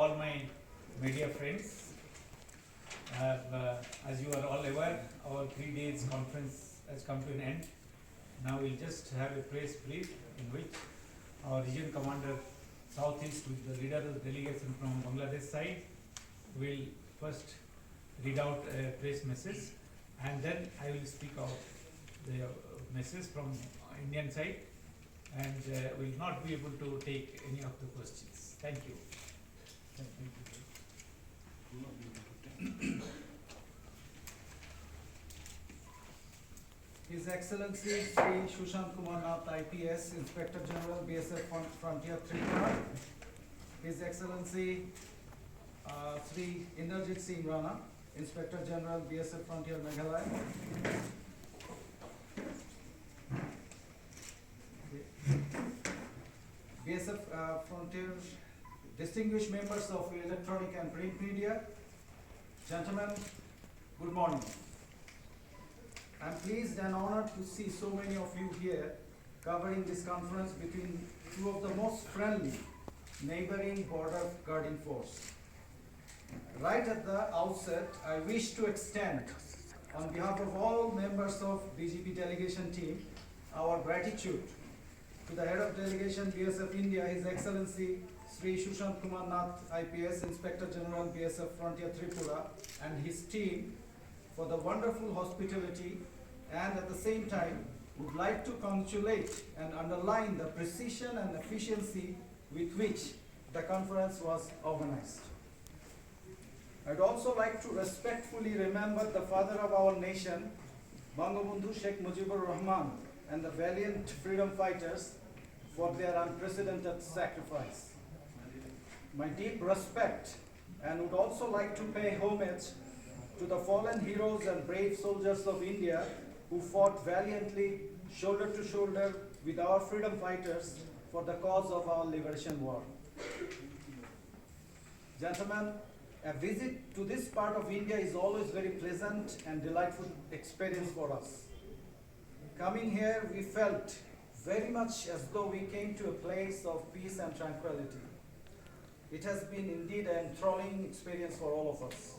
all my media friends. As you are all aware, our 3 days conference has come to an end. Now we'll just have a press brief in which our region commander Southeast, with the leader of the delegation from Bangladesh side, will first read out a press message, and then I will speak out the message from Indian side, and will not be able to take any of the questions. Thank you. His Excellency Sri Sushant Kumar Nath IPS, Inspector General BSF Frontier Tripura. His Excellency Sri Inderjit Singh Rana, Inspector General BSF Frontier Meghalaya. BSF Frontier, distinguished members of electronic and print media, gentlemen, good morning. I am pleased and honored to see so many of you here covering this conference between two of the most friendly neighboring border guarding force. Right at the outset, I wish to extend, on behalf of all members of BGP delegation team, our gratitude to the head of delegation BSF India, His Excellency Sri Sushant Kumar Nath IPS, Inspector General BSF Frontier Tripura, and his team for the wonderful hospitality, and at the same time would like to congratulate and underline the precision and efficiency with which the conference was organized. I'd also like to respectfully remember the father of our nation, Bangabandhu Sheikh Mujibur Rahman, and the valiant freedom fighters for their unprecedented sacrifice. My deep respect, and would also like to pay homage to the fallen heroes and brave soldiers of India who fought valiantly, shoulder to shoulder with our freedom fighters for the cause of our liberation war. Gentlemen, a visit to this part of India is always very pleasant and delightful experience for us. Coming here, we felt very much as though we came to a place of peace and tranquility. It has been indeed an enthralling experience for all of us.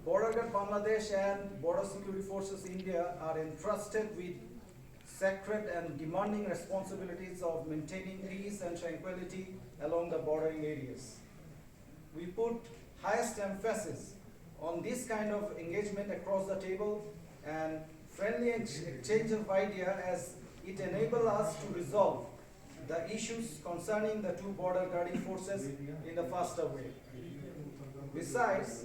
Border Guard Bangladesh and Border Security Forces India are entrusted with sacred and demanding responsibilities of maintaining peace and tranquility along the bordering areas. We put highest emphasis on this kind of engagement across the table and friendly exchange of ideas, as it enables us to resolve the issues concerning the two border guarding forces in a faster way. Besides,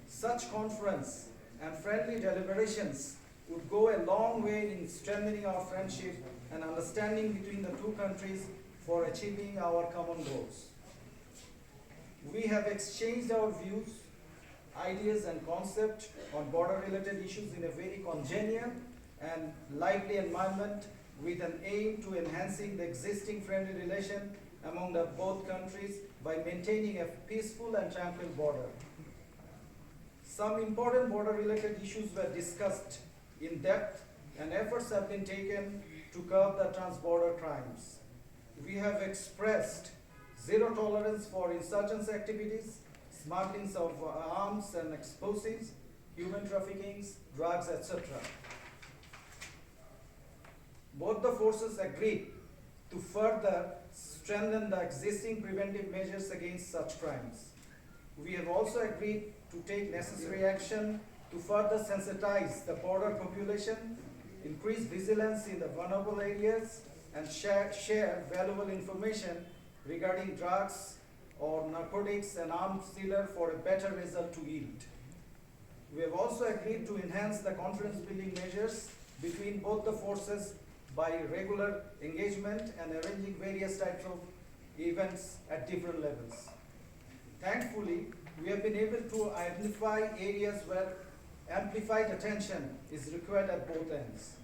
such conference and friendly deliberations would go a long way in strengthening our friendship and understanding between the two countries for achieving our common goals. We have exchanged our views, ideas and concepts on border-related issues in a very congenial and lively environment, with an aim to enhancing the existing friendly relation among the both countries by maintaining a peaceful and tranquil border. Some important border-related issues were discussed in depth, and efforts have been taken to curb the trans-border crimes. We have expressed zero tolerance for insurgents activities, smugglings of arms and explosives, human trafficking, drugs, etc. Both the forces agreed to further strengthen the existing preventive measures against such crimes. We have also agreed to take necessary action to further sensitize the border population, increase vigilance in the vulnerable areas, and share valuable information regarding drugs or narcotics and arms dealer for a better result to yield. We have also agreed to enhance the confidence building measures between both the forces by regular engagement and arranging various types of events at different levels. Thankfully, we have been able to identify areas where amplified attention is required at both ends.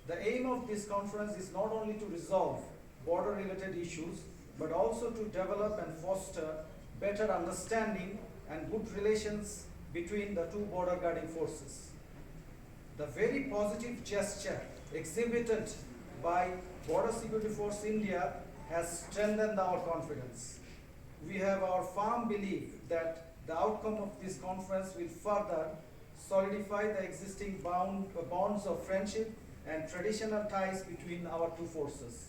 The aim of this conference is not only to resolve border-related issues, but also to develop and foster better understanding and good relations between the two border guarding forces. The very positive gesture exhibited by Border Security Force India has strengthened our confidence. We have our firm belief that the outcome of this conference will further solidify the existing bonds of friendship and traditional ties between our two forces.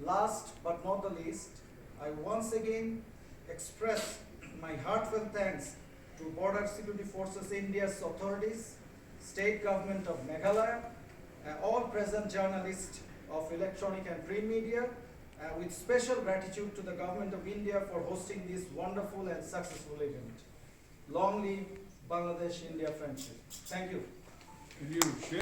Last but not the least, I once again express my heartfelt thanks to Border Security Forces India's authorities, State Government of Meghalaya, all present journalists of electronic and print media, with special gratitude to the Government of India for hosting this wonderful and successful event. Long live Bangladesh-India friendship. Thank you. Can you share